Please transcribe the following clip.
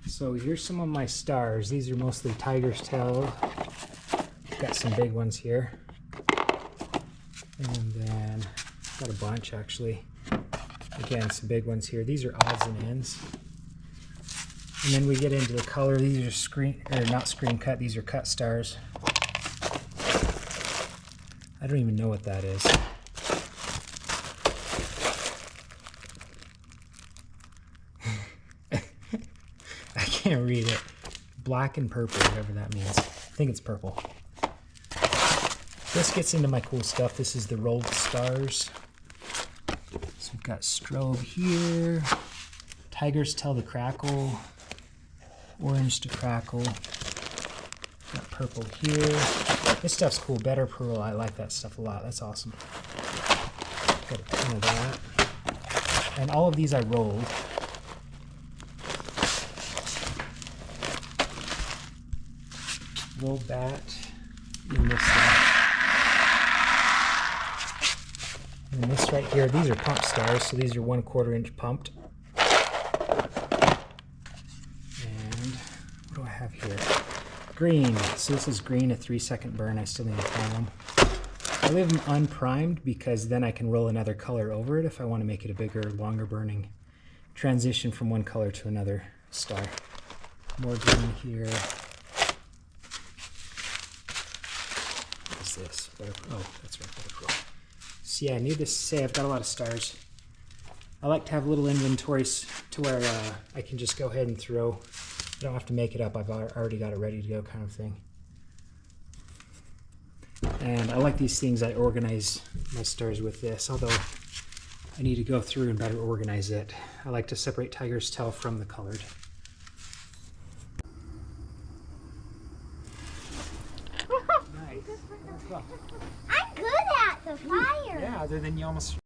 So here's some of my stars. These are mostly tiger's tail. Got some big ones here. And then got a bunch actually. Again, some big ones here. These are odds and ends. And then we get into the color. These are not screen cut, these are cut stars. I don't even know what that is. I can't read it. Black and purple, whatever that means. I think it's purple. This gets into my cool stuff. This is the rolled stars. So we've got strobe here, tiger's tail to crackle, orange to crackle, got purple here. This stuff's cool, better pearl. I like that stuff a lot. That's awesome. Got a ton of that. And all of these I rolled. Rolled that in this stuff. And this right here, these are pump stars, so these are 1/4 inch pumped. And what do I have here? Green. So this is green, a 3-second burn. I still need to prime them. I leave them unprimed because then I can roll another color over it if I want to make it a bigger, longer burning transition from one color to another star. More green here. What is this? Oh, that's right, better pearl. So yeah, I need to say I've got a lot of stars. I like to have little inventories to where I can just go ahead and throw. I don't have to make it up. I've already got it ready to go kind of thing. And I like these things. I organize my stars with this, although I need to go through and better organize it. I like to separate tiger's tail from the colored. Nice. I'm good at the fire. Yeah, other than you almost